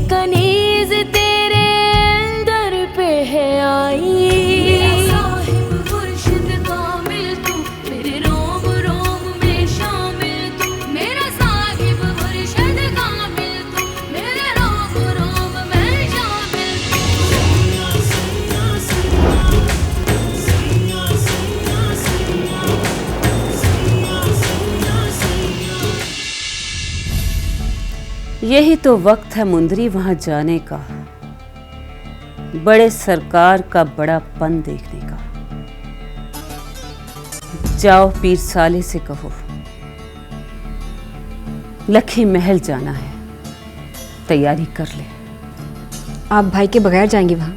कनीज तेरे दर पे है आई। साहिब मुर्शिद कामिल तू, मेरे रोम रोम में शामिल तू। मेरा साहिब मुर्शिद कामिल तू, मेरे रोम रोम में शामिल तू। यही तो वक्त है मुंदरी वहां जाने का, बड़े सरकार का बड़ापन देखने का। जाओ पीर साले से कहो लखी महल जाना है, तैयारी कर ले। आप भाई के बगैर जाएंगे वहां?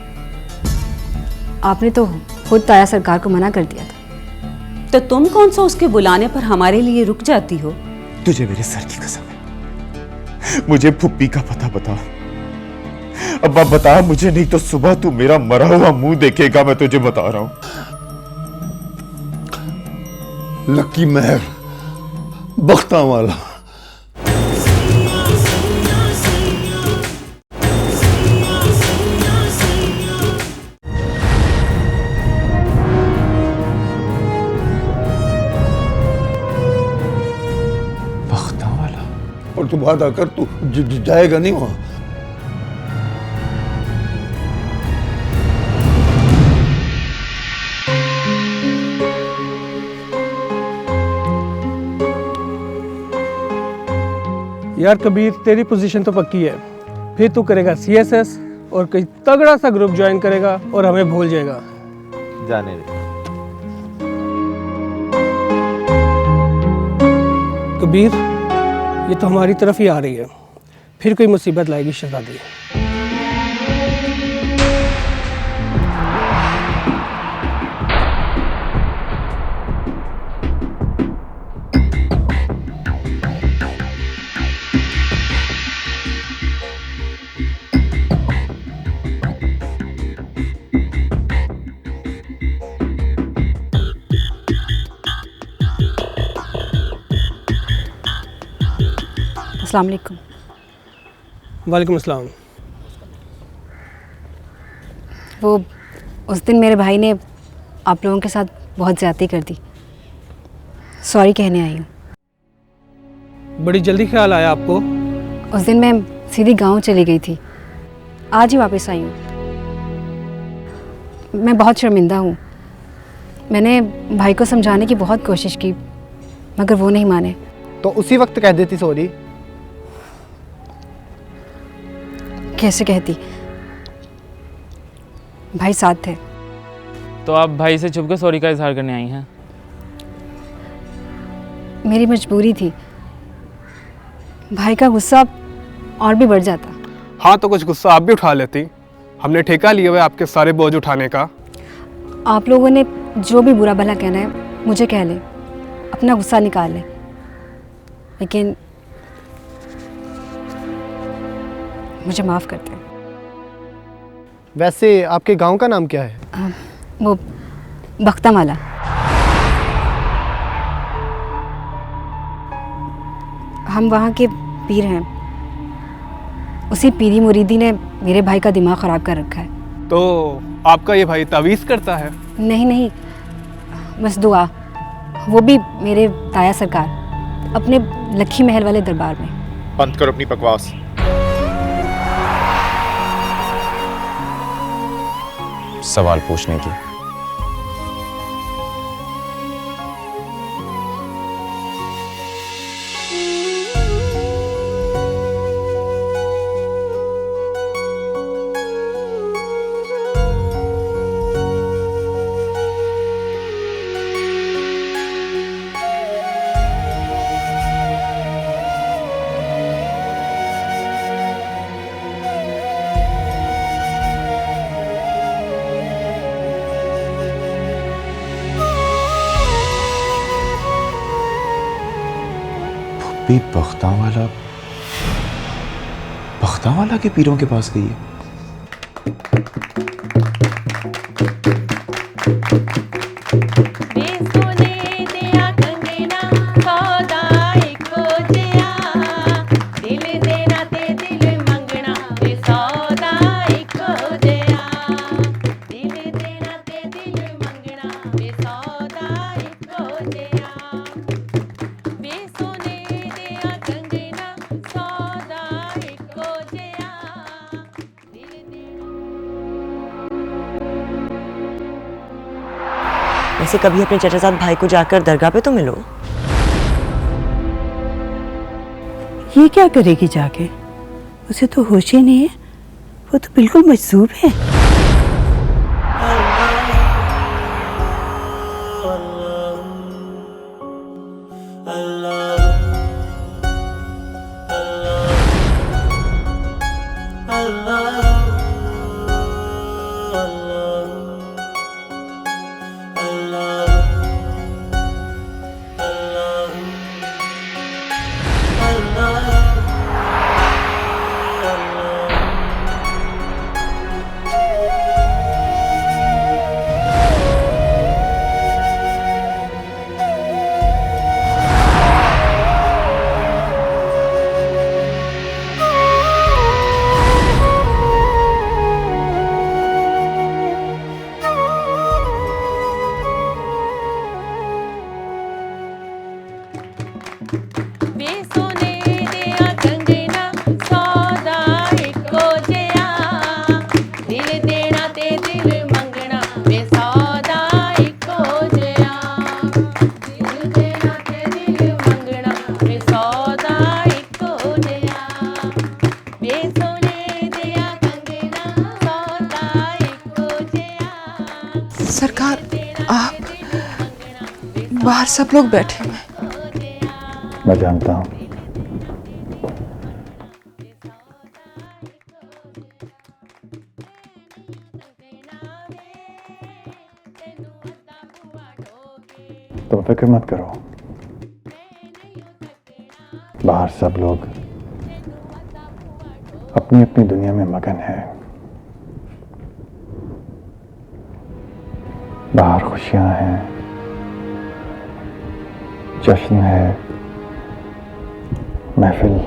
आपने तो खुद ताया सरकार को मना कर दिया था। तो तुम कौन सा उसके बुलाने पर हमारे लिए रुक जाती हो? तुझे मेरे सर की कसम है, मुझे फुप्पी का पता बता। अब्बा बता मुझे, नहीं तो सुबह तू मेरा मरा हुआ मुंह देखेगा। मैं तुझे बता रहा हूं। लकी महर बख्ता वाला। बख्ता वाला? और तू वादा कर, तू जाएगा नहीं वहां। यार कबीर, तेरी पोजीशन तो पक्की है, फिर तू करेगा सीएसएस और कोई तगड़ा सा ग्रुप ज्वाइन करेगा और हमें भूल जाएगा। जाने दे। कबीर, ये तो हमारी तरफ ही आ रही है, फिर कोई मुसीबत लाएगी शहजादी। अस्सलाम वालेकुम। वालेकुम अस्सलाम। वो उस दिन मेरे भाई ने आप लोगों के साथ बहुत ज़्यादती कर दी, सॉरी कहने आई हूँ। बड़ी जल्दी ख्याल आया आपको? उस दिन मैं सीधी गांव चली गई थी, आज ही वापस आई हूँ। मैं बहुत शर्मिंदा हूँ। मैंने भाई को समझाने की बहुत कोशिश की, मगर वो नहीं माने। तो उसी वक्त कह देती सॉरी। कैसे कहती? भाई साथ थे। तो आप भाई से छुप के सॉरी का इजहार करने आई हैं? मेरी मजबूरी थी, भाई का गुस्सा और भी बढ़ जाता। हाँ, तो कुछ गुस्सा आप भी उठा लेती। हमने ठेका लिया हुआ है आपके सारे बोझ उठाने का। आप लोगों ने जो भी बुरा भला कहना है मुझे कह ले, अपना गुस्सा निकाल ले, लेकिन मुझे माफ़ कर दे। वैसे आपके गांव का नाम क्या है? वो बख्ता माला। हम वहाँ के पीर हैं। उसी पीरी मुरीदी ने मेरे भाई का दिमाग ख़राब कर रखा है। तो आपका ये भाई तावीज़ करता है? नहीं नहीं, बस दुआ, वो भी मेरे ताया सरकार अपने लखी महल वाले दरबार में। बंद करो अपनी बकवास। सवाल पूछने की। बख्तावाला के पीरों के पास गई है। से कभी अपने चचाजाद भाई को जाकर दरगाह पे तो मिलो। ये क्या करेगी जाके? उसे तो होश ही नहीं है, वो तो बिल्कुल मजसूब है। सरकार, आप बाहर सब लोग बैठे हुए हैं। मैं जानता हूँ। तो फिक्र मत करो, बाहर सब लोग अपनी अपनी दुनिया में मगन है। बाहर खुशियां हैं, जश्न है, महफिल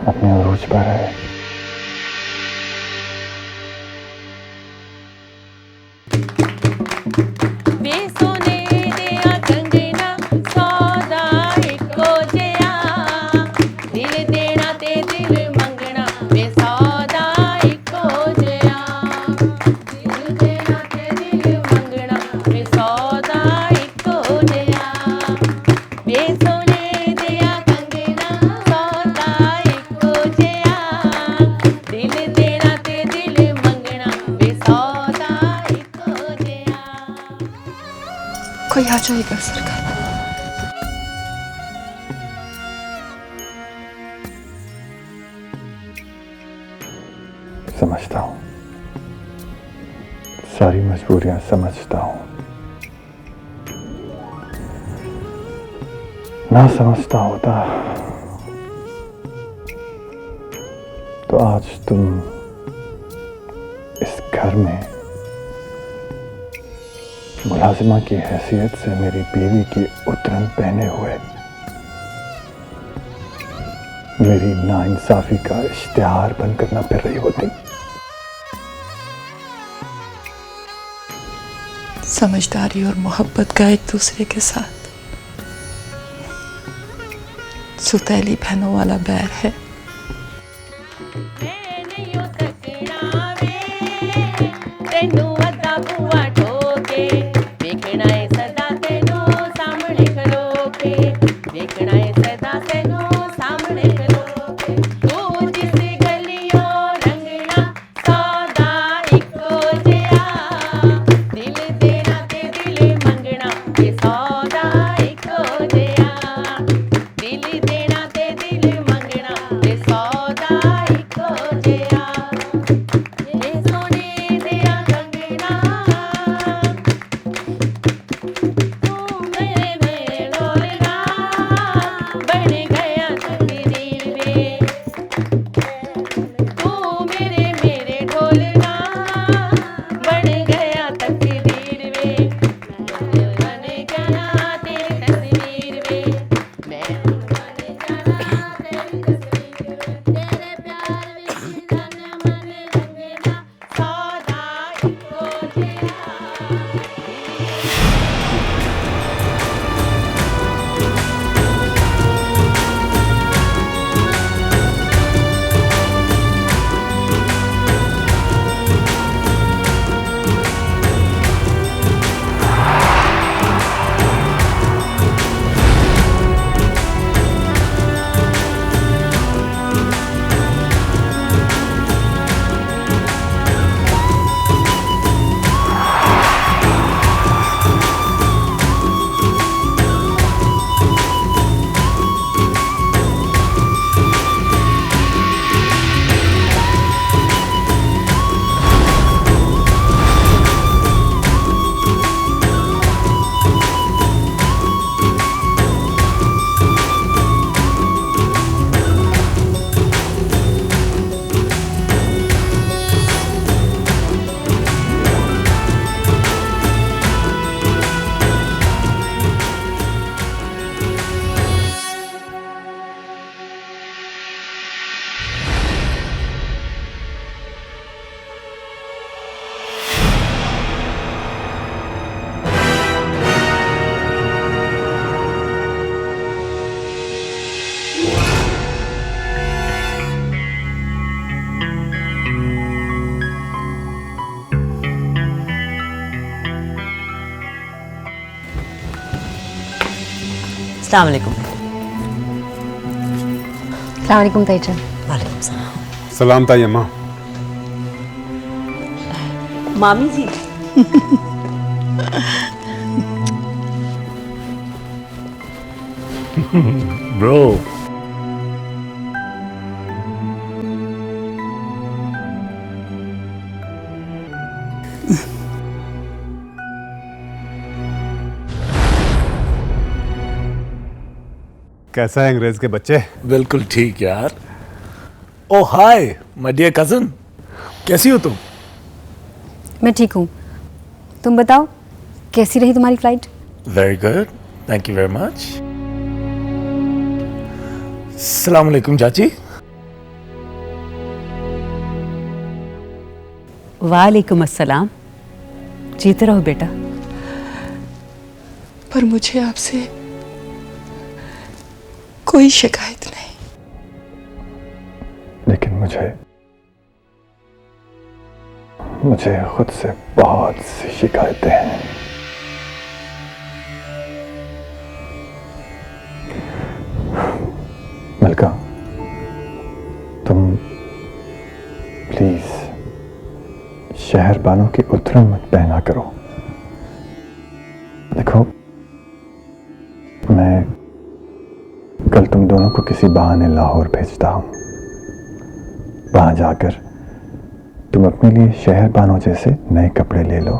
अपने अरूज पर है। कोई आ जाएगा सरकार। समझता हूँ, सारी मजबूरियां समझता हूँ। ना समझता होता तो आज तुम इस घर में मुलाजिमा की हैसियत से मेरी बीवी की उतरन पहने हुए मेरी नाइंसाफी का इश्तिहार बनकर न फिर रही होती। समझदारी और मोहब्बत का एक दूसरे के साथ सुतैली बहनों वाला बैर है। अस्सलाम वालेकुम। अस्सलाम वालेकुम ताईजान। वालेकुम सलाम। सलाम ताई अम्मा। मामी जी ब्रो कैसा है अंग्रेज के बच्चे? बिल्कुल ठीक यार। ओ हाय माय डियर कजन, कैसी हो तुम? मैं ठीक हूँ, तुम बताओ कैसी रही तुम्हारी flight? Very good, thank you very much. अस्सलाम वालेकुम चाची। वालेकुम अस्सलाम। जीते रहो बेटा। पर मुझे आपसे कोई शिकायत नहीं। लेकिन मुझे खुद से बहुत सी शिकायतें हैं। मलका, तुम प्लीज शहरबानों की उतरन मत पहना करो। देखो, मैं कल तुम दोनों को किसी बहाने लाहौर भेजता हूं। वहां जाकर तुम अपने लिए शहरबानों जैसे नए कपड़े ले लो।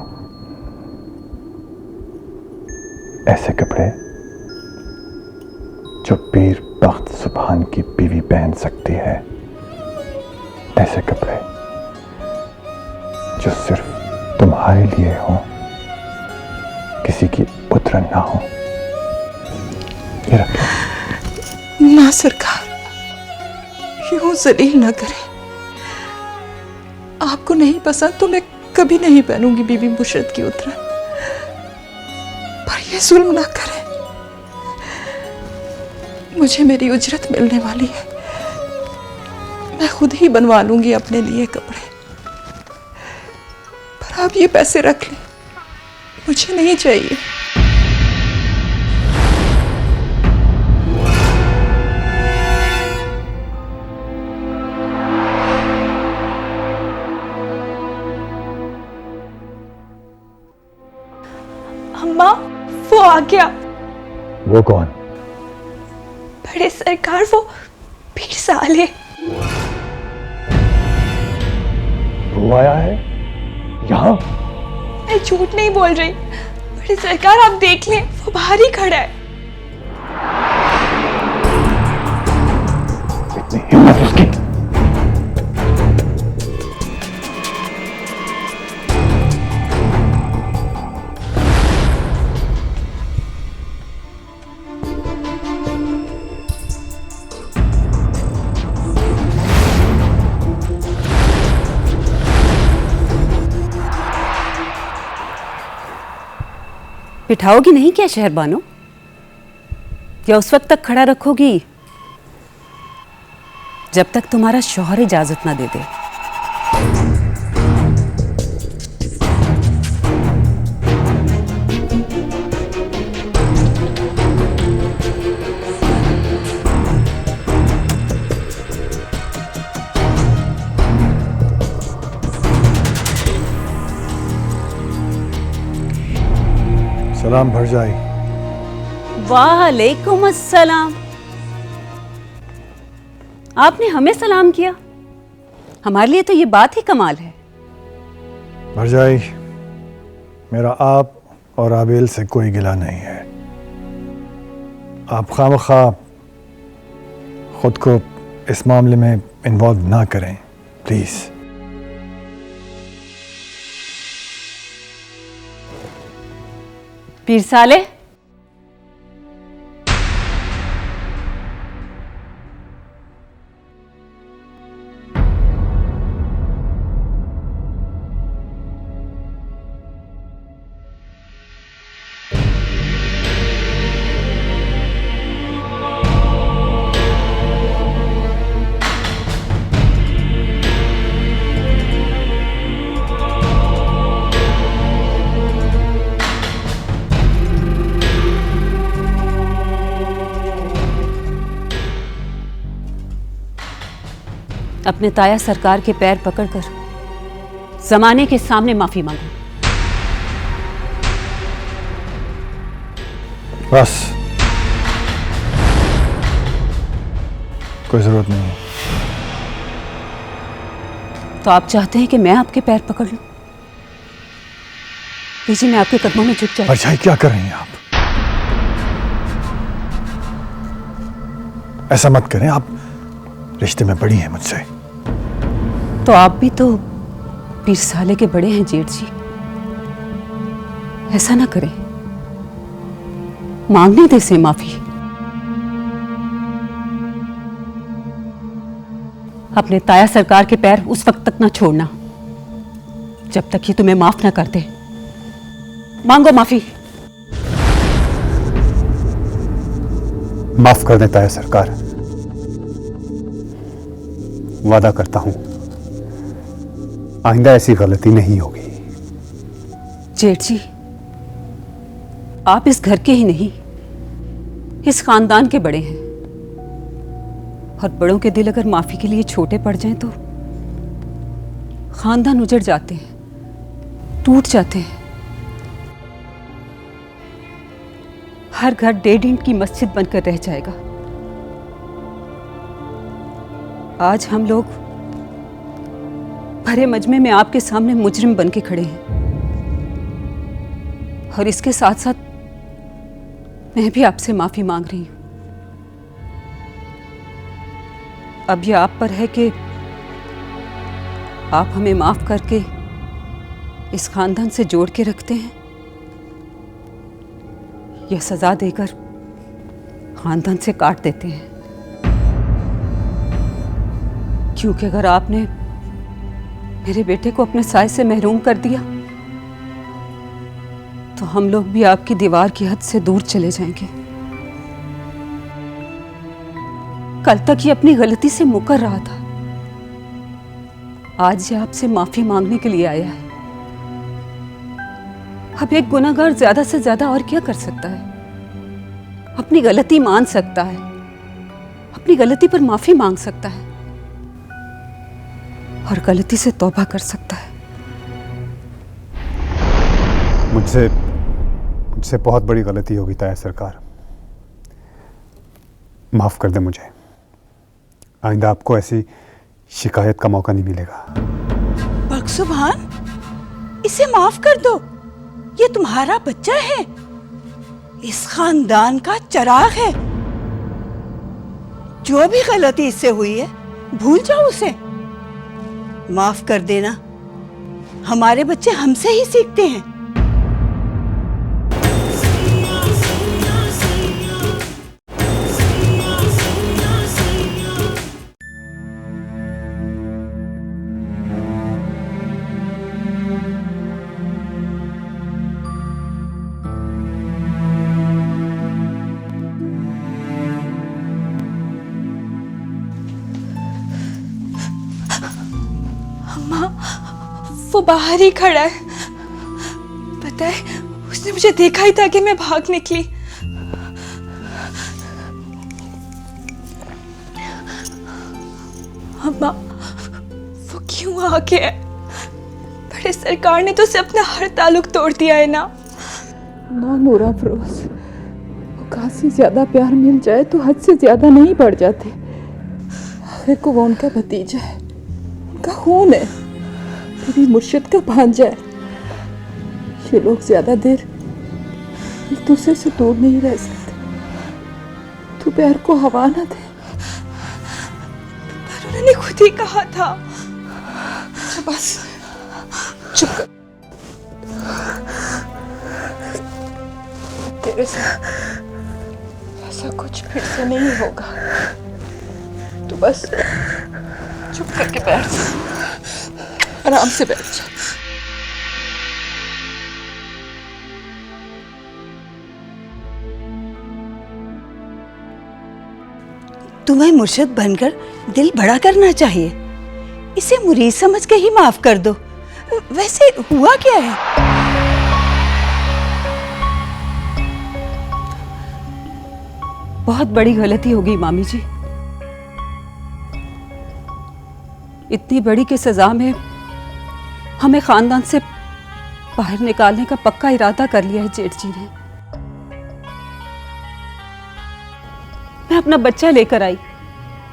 ऐसे कपड़े जो पीर बख्त सुभान की बीवी पहन सकती है। ऐसे कपड़े जो सिर्फ तुम्हारे लिए हो, किसी की उतरन ना हो। ये रखो। ना सरकार, यूं जलील ना करें। आपको नहीं पसंद तो मैं कभी नहीं पहनूंगी बीबी मुशर्रत की उतरन, पर ये जुल्म ना करें। मुझे मेरी उजरत मिलने वाली है, मैं खुद ही बनवा लूंगी अपने लिए कपड़े। पर आप ये पैसे रख लें, मुझे नहीं चाहिए। अम्मा, वो आ गया। वो कौन? बड़े सरकार, वो पीर साले। वो आया है यहाँ? मैं झूठ नहीं बोल रही बड़े सरकार, आप देख लें, वो बाहर ही खड़ा है। इतनी हिम्मत उसकी! बिठाओगी नहीं क्या शहरबानो, या उस वक्त तक खड़ा रखोगी जब तक तुम्हारा शौहर इजाजत ना दे दे? सलाम भरजाई। वालेकुम अस्सलाम। आपने हमें सलाम किया, हमारे लिए तो ये बात ही कमाल है। भरजाई, मेरा आप और आबेल से कोई गिला नहीं है। आप खामखा खुद को इस मामले में इन्वॉल्व ना करें, प्लीज। पीर साले, अपने ताया सरकार के पैर पकड़कर जमाने के सामने माफी मांगो। बस, कोई जरूरत नहीं है। तो आप चाहते हैं कि मैं आपके पैर पकड़ लूं? जी, मैं आपके कदमों में झुक जाऊं। परछाई, क्या कर रही हैं आप? ऐसा मत करें, आप रिश्ते में बड़ी हैं मुझसे। तो आप भी तो पीर साले के बड़े हैं जेठ जी, ऐसा ना करें, मांगने दे से माफी। अपने ताया सरकार के पैर उस वक्त तक ना छोड़ना जब तक ये तुम्हें माफ ना कर दे। मांगो माफी। माफ कर दें ताया सरकार, वादा करता हूं आइंदा ऐसी गलती नहीं होगी। जेठ जी, आप इस घर के ही नहीं, इस खानदान के बड़े हैं, और बड़ों के दिल अगर माफी के लिए छोटे पड़ जाएं तो खानदान उजड़ जाते हैं, टूट जाते हैं। हर घर 1.5 ईंट की मस्जिद बनकर रह जाएगा। आज हम लोग भरे मजमे में आपके सामने मुजरिम बन के खड़े हैं, और इसके साथ साथ मैं भी आपसे माफी मांग रही हूं। अब यह आप पर है कि आप हमें माफ करके इस खानदान से जोड़ के रखते हैं, यह सजा देकर खानदान से काट देते हैं। क्योंकि अगर आपने मेरे बेटे को अपने साए से महरूम कर दिया तो हम लोग भी आपकी दीवार की हद से दूर चले जाएंगे। कल तक ये अपनी गलती से मुकर रहा था, आज ये आपसे माफी मांगने के लिए आया है। अब एक गुनाहगार ज्यादा से ज्यादा और क्या कर सकता है? अपनी गलती मान सकता है, अपनी गलती पर माफी मांग सकता है, और गलती से तौबा कर सकता है। मुझसे बहुत बड़ी गलती होगी ताया सरकार, माफ कर दे मुझे। आइंदा आपको ऐसी शिकायत का मौका नहीं मिलेगा। बख्शुभान, इसे माफ कर दो, ये तुम्हारा बच्चा है, इस खानदान का चिराग है। जो भी गलती इससे हुई है भूल जाओ उसे, माफ कर देना। हमारे बच्चे हमसे ही सीखते हैं। वो बाहर ही खड़ा है, पता है उसने मुझे देखा ही था कि मैं भाग निकली। अम्मा, वो क्यों आ गया? बड़े सरकार ने तो उसे अपना हर ताल्लुक तोड़ दिया है ना। ना नूरा फरोज, वो काफी ज्यादा प्यार मिल जाए तो हद से ज्यादा नहीं बढ़ जाते। आखिर को वो उनका भतीजा है, उनका खून है, बीबी मुर्शिद का भांजा है। ये लोग ज्यादा देर एक दूसरे से दूर नहीं रह सकते। तू पैर को हवा ना दे। पर उन्होंने खुद ही कहा था। बस चुप कर। तेरे से ऐसा कुछ फिर से नहीं होगा। तू बस चुप करके बैठ जा, आराम से बैठ जा। तुम्हें मुर्शिद बनकर दिल बड़ा करना चाहिए, इसे मुरीद समझ के ही माफ कर दो। वैसे हुआ क्या है? बहुत बड़ी गलती होगी मामी जी। इतनी बड़ी की सजा में हमें खानदान से बाहर निकालने का पक्का इरादा कर लिया है जेठ जी ने। मैं अपना बच्चा लेकर आई,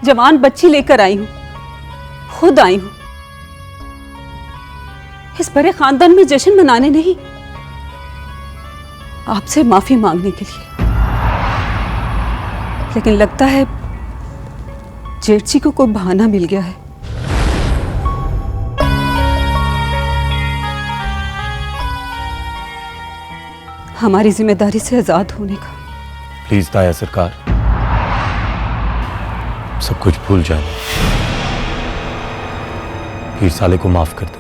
जवान बच्ची लेकर आई हूं, खुद आई हूं इस बड़े खानदान में जश्न मनाने नहीं, आपसे माफी मांगने के लिए। लेकिन लगता है जेठ जी को कोई बहाना मिल गया है। हमारी जिम्मेदारी से आजाद होने का। प्लीज ताया सरकार, सब कुछ भूल जाए, पीर साले को माफ कर दो।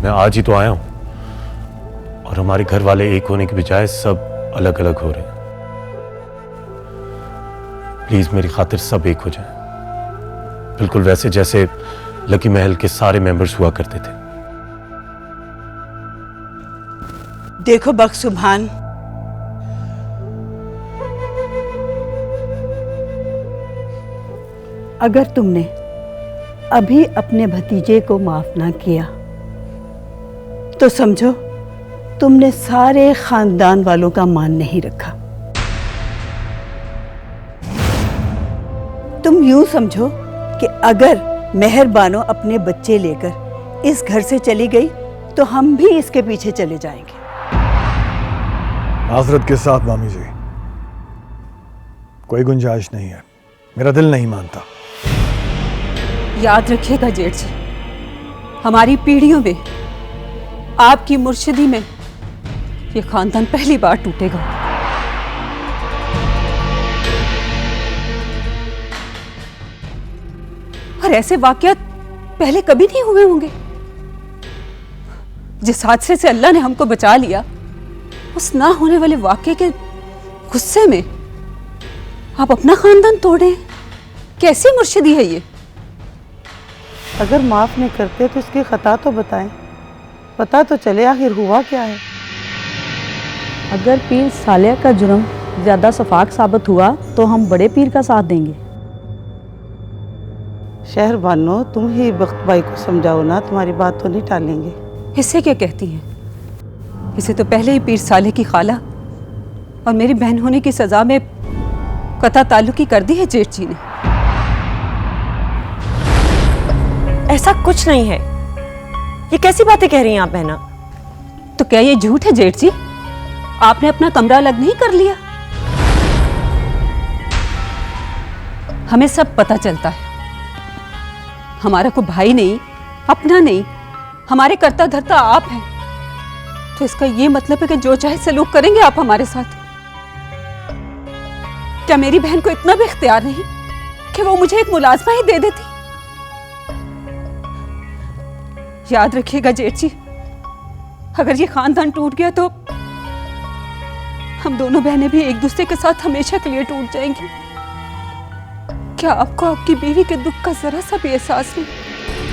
मैं आज ही तो आया हूं और हमारे घर वाले एक होने के बजाय सब अलग अलग हो रहे हैं। प्लीज मेरी खातिर सब एक हो जाए, बिल्कुल वैसे जैसे लकी महल के सारे मेंबर्स हुआ करते थे। देखो बख्शुभान, अगर तुमने अभी अपने भतीजे को माफ ना किया तो समझो तुमने सारे खानदान वालों का मान नहीं रखा। तुम यूं समझो कि अगर मेहरबानो अपने बच्चे लेकर इस घर से चली गई तो हम भी इसके पीछे चले जाएंगे। माजरत के साथ मामी जी, कोई गुंजाइश नहीं है, मेरा दिल नहीं मानता। याद रखिएगा जेठ जी, हमारी पीढ़ियों में आपकी मुर्शिदी में ये खानदान पहली बार टूटेगा। और ऐसे वाकयात पहले कभी नहीं हुए होंगे। जिस हादसे से अल्लाह ने हमको बचा लिया, उस ना होने वाले वाकये के गुस्से में आप अपना खानदान तोड़े। कैसी मुर्शिदी है ये? अगर माफ नहीं करते तो इसकी खता तो बताएं, पता तो चले आखिर हुआ क्या है। अगर पीर सालिया का जुर्म ज़्यादा शफाक साबित हुआ तो हम बड़े पीर का साथ देंगे। शहरबानो, तुम ही बख्त भाई को समझाओ ना, तुम्हारी बात तो नहीं टालेंगे। इसे क्या कहती हैं? इसे तो पहले ही पीर साले की खाला और मेरी बहन होने की सजा में कता ताल्लुकी कर दी है जेठ जी ने। ऐसा कुछ नहीं है, ये कैसी बातें कह रही हैं आप बहना? तो क्या ये झूठ है जेठ जी? आपने अपना कमरा अलग नहीं कर लिया? हमें सब पता चलता है। हमारा कोई भाई नहीं, अपना नहीं, हमारे करता धरता आप हैं। तो इसका ये मतलब है कि जो चाहे सलूक करेंगे आप हमारे साथ। क्या मेरी बहन को इतना भी इख्तियार नहीं कि वो मुझे एक मुलाजमा ही दे देती? याद रखिएगा जेठ जी, अगर ये खानदान टूट गया तो हम दोनों बहनें भी एक दूसरे के साथ हमेशा के लिए टूट जाएंगी। क्या आपको आपकी बीवी के दुख का जरा सा भी एहसास नहीं?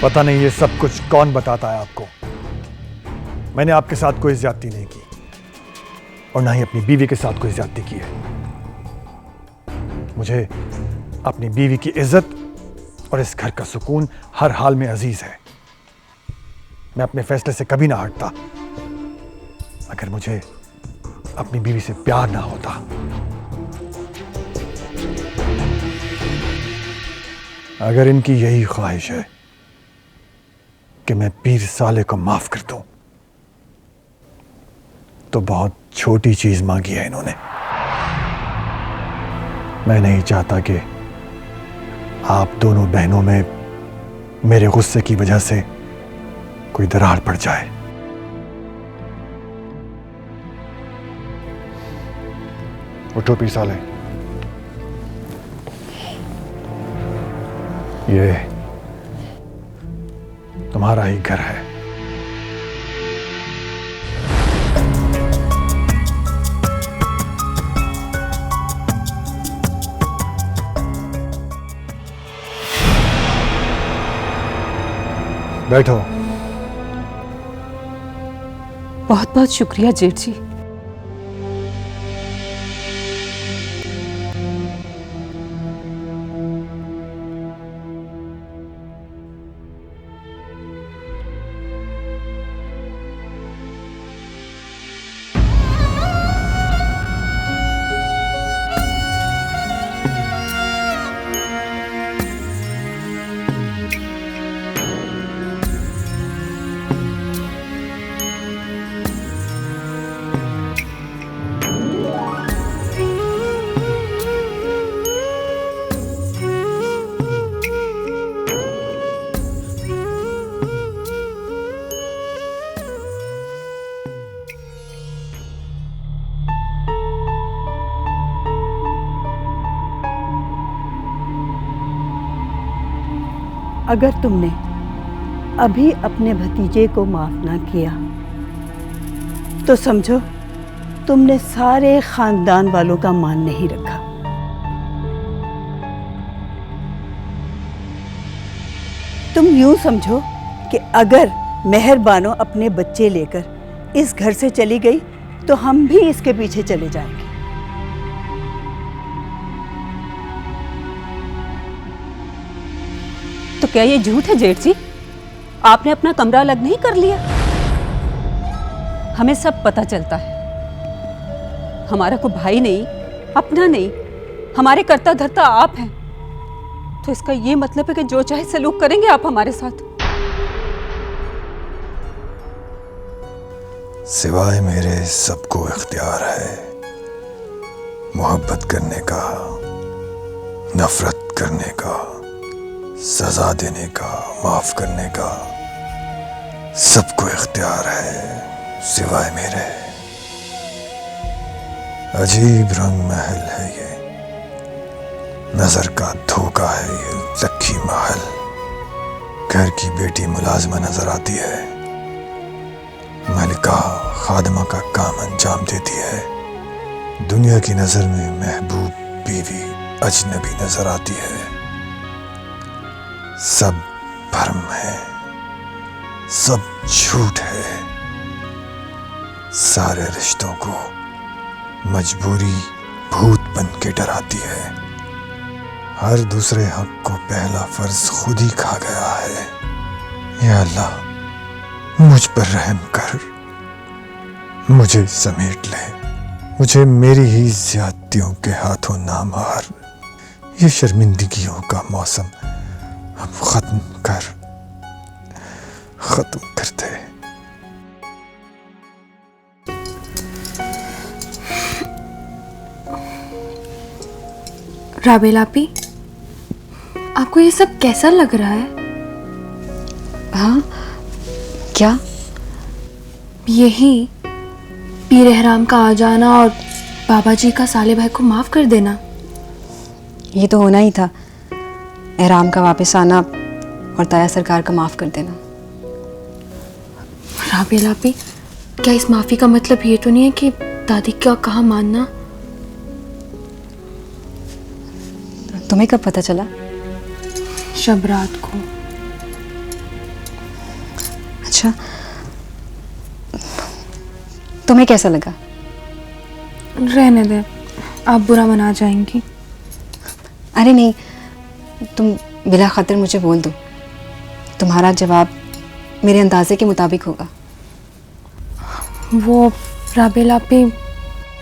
पता नहीं ये सब कुछ कौन बताता है आपको। मैंने आपके साथ कोई ज्यादती नहीं की और ना ही अपनी बीवी के साथ कोई ज्यादती की है। मुझे अपनी बीवी की इज्जत और इस घर का सुकून हर हाल में अजीज है। मैं अपने फैसले से कभी ना हटता। अगर मुझे अपनी बीवी से प्यार ना होता, अगर इनकी यही ख्वाहिश है कि मैं पीर साले को माफ कर दूं, तो बहुत छोटी चीज मांगी है इन्होंने। मैं नहीं चाहता कि आप दोनों बहनों में मेरे गुस्से की वजह से कोई दरार पड़ जाए। उठो पीर साले, ये तुम्हारा ही घर है। बैठो। बहुत बहुत शुक्रिया जेठ जी। अगर तुमने अभी अपने भतीजे को माफ ना किया तो समझो तुमने सारे खानदान वालों का मान नहीं रखा। तुम यूं समझो कि अगर मेहरबानो अपने बच्चे लेकर इस घर से चली गई तो हम भी इसके पीछे चले जाएंगे। तो क्या ये झूठ है जेठ जी? आपने अपना कमरा अलग नहीं कर लिया? हमें सब पता चलता है। हमारा कोई भाई नहीं, अपना नहीं, हमारे कर्ता धर्ता आप हैं। तो इसका ये मतलब है कि जो चाहे सलूक करेंगे आप हमारे साथ। सिवाय मेरे सबको इख्तियार है मोहब्बत करने का, नफरत करने का, सजा देने का, माफ करने का, सबको इख्तियार है सिवाय मेरे। अजीब रंग महल है ये, नजर का धोखा है ये लक्की महल। घर की बेटी मुलाजमा नजर आती है, मलिका खादमा का काम अंजाम देती है। दुनिया की नजर में महबूब बीवी अजनबी नजर आती है। सब भ्रम है, सब झूठ है। सारे रिश्तों को मजबूरी भूत बन के डराती है। हर दूसरे हक को पहला फर्ज खुद ही खा गया है। या अल्लाह मुझ पर रहम कर, मुझे समेट ले, मुझे मेरी ही ज्यादतियों के हाथों ना मार। ये शर्मिंदगियों का मौसम अब खत्म कर दे। राबेल आपी, आपको ये सब कैसा लग रहा है? हाँ, क्या? यही पीर एहराम का आ जाना और बाबा जी का साले भाई को माफ कर देना। ये तो होना ही था, एहराम का वापस आना और ताया सरकार का माफ कर देना। राबेल आपी, क्या इस माफी का मतलब ये तो नहीं है कि दादी का कहा मानना? तुम्हें कब पता चला? शब रात को। अच्छा, तुम्हें कैसा लगा? रहने दे, आप बुरा मना जाएंगी। अरे नहीं, तुम बिला खातिर मुझे बोल दो, तुम्हारा जवाब मेरे अंदाजे के मुताबिक होगा। वो राबेल आपी,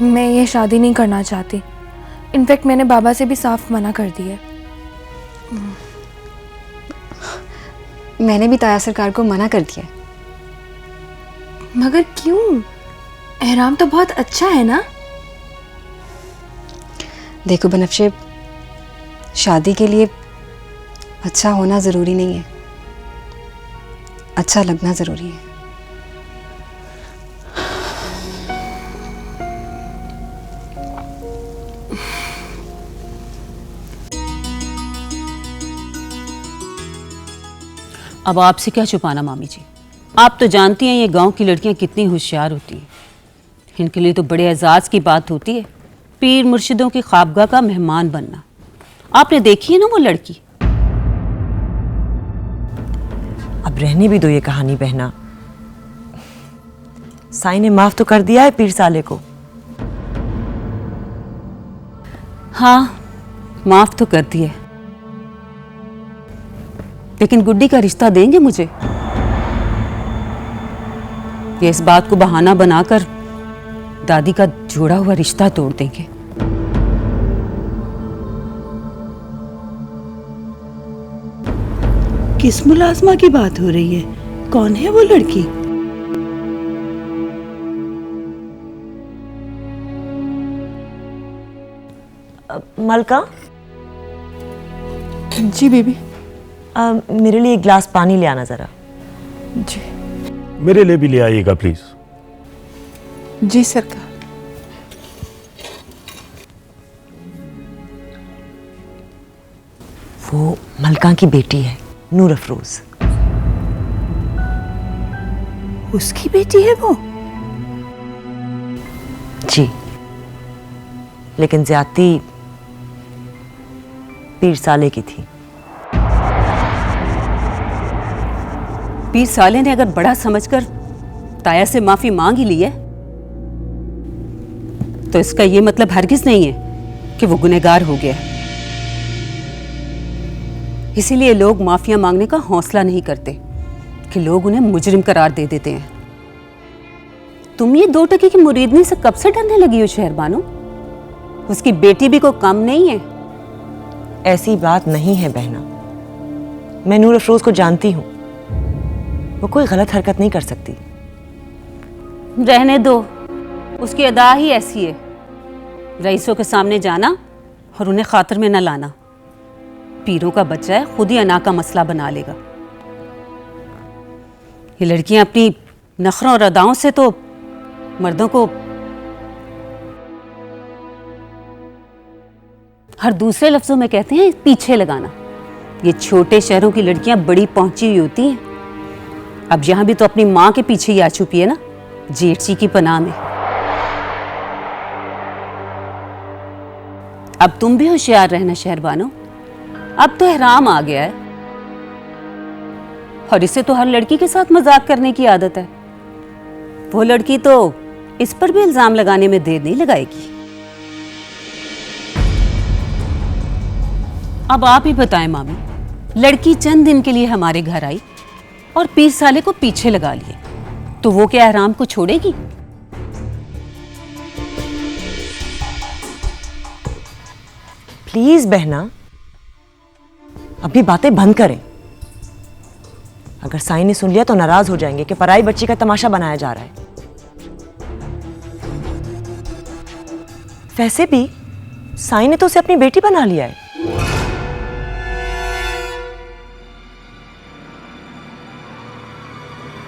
मैं ये शादी नहीं करना चाहती। इनफैक्ट मैंने बाबा से भी साफ मना कर दिया। मैंने भी ताया सरकार को मना कर दिया। मगर क्यों? एहराम तो बहुत अच्छा है ना? देखो बनफ्शे, शादी के लिए अच्छा होना ज़रूरी नहीं है, अच्छा लगना ज़रूरी है। अब आपसे क्या छुपाना मामी जी, आप तो जानती हैं ये गांव की लड़कियां कितनी होशियार होती हैं। इनके लिए तो बड़े एजाज़ की बात होती है पीर मुर्शिदों की ख्वाबगाह का मेहमान बनना। आपने देखी है ना वो लड़की। अब रहने भी दो ये कहानी बहना। साईं ने माफ तो कर दिया है पीर साले को। हाँ, माफ तो कर दिया, लेकिन गुड्डी का रिश्ता देंगे मुझे? ये इस बात को बहाना बनाकर दादी का जोड़ा हुआ रिश्ता तोड़ देंगे। किस मुलाजमा की बात हो रही है? कौन है वो लड़की? मलका। जी बेबी। मेरे लिए एक गिलास पानी ले आना जरा। जी। मेरे लिए भी ले आइएगा प्लीज। जी सरकार। वो मलका की बेटी है, नूर अफरोज। उसकी बेटी है वो? जी, लेकिन ज्यादती पीर साले की थी। पीर साले ने अगर बड़ा समझकर ताया से माफी मांग ही ली है तो इसका ये मतलब हरगिज नहीं है कि वो गुनहगार हो गया है। इसीलिए लोग माफिया मांगने का हौसला नहीं करते कि लोग उन्हें मुजरिम करार दे देते हैं। तुम ये 2 टके की मुरीदनी से कब से डरने लगी हो शहरबानो? उसकी बेटी भी कोई कम नहीं है। ऐसी बात नहीं है बहना, मैं नूर अफरोज को जानती हूँ, वो कोई गलत हरकत नहीं कर सकती। रहने दो, उसकी अदा ही ऐसी है। रईसों के सामने जाना और उन्हें खातिर में न लाना। पीरों का बच्चा है, खुद ही अना का मसला बना लेगा। ये लड़कियां अपनी नखरों और अदाओं से तो मर्दों को हर दूसरे लफ्जों में कहते हैं पीछे लगाना। ये छोटे शहरों की लड़कियां बड़ी पहुंची हुई होती हैं। अब यहां भी तो अपनी मां के पीछे ही आ चुकी है ना, जेठसी की पनाह में। अब तुम भी होशियार रहना शहरबानो, अब तो एहराम आ गया है और इसे तो हर लड़की के साथ मजाक करने की आदत है। वो लड़की तो इस पर भी इल्जाम लगाने में देर नहीं लगाएगी। अब आप ही बताएं मामी, लड़की चंद दिन के लिए हमारे घर आई और पीर साले को पीछे लगा लिए, तो वो क्या एहराम को छोड़ेगी? प्लीज बहना, अभी बातें बंद करें। अगर साईं ने सुन लिया तो नाराज हो जाएंगे कि पराई बच्ची का तमाशा बनाया जा रहा है। वैसे भी साईं ने तो उसे अपनी बेटी बना लिया है।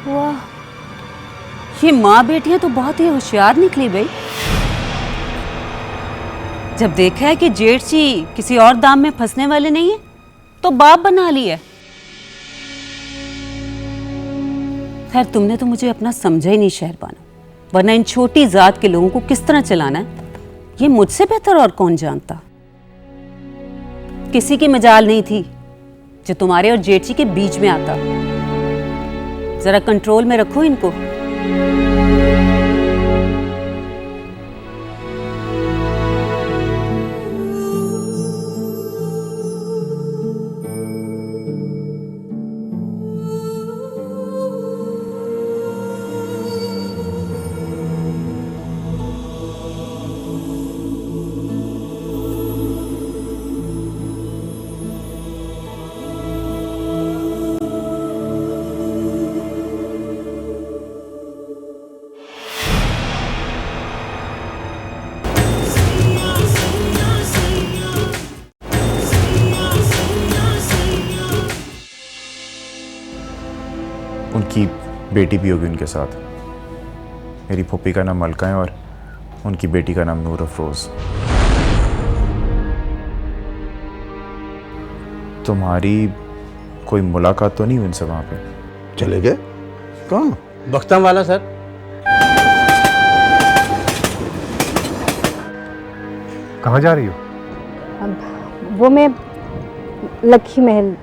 वाह, ये माँ बेटियां तो बहुत ही होशियार निकली भाई। जब देखा है कि जेठसी किसी और दाम में फंसने वाले नहीं है तो बाप बना लिया। खैर, तुमने तो मुझे अपना समझा ही नहीं शहरबानो, वरना इन छोटी जात के लोगों को किस तरह चलाना है ये मुझसे बेहतर और कौन जानता। किसी की मजाल नहीं थी जो तुम्हारे और जेठसी के बीच में आता। जरा कंट्रोल में रखो इनको। उनकी बेटी भी होगी उनके साथ। मेरी फूफी का नाम मलका है और उनकी बेटी का नाम नूर अफरोज। तुम्हारी कोई मुलाकात तो नहीं हुई उनसे वहां पे? चले गए? कहाँ? बख्तम वाला सर। कहाँ जा रही हो? अब वो मैं लखी महल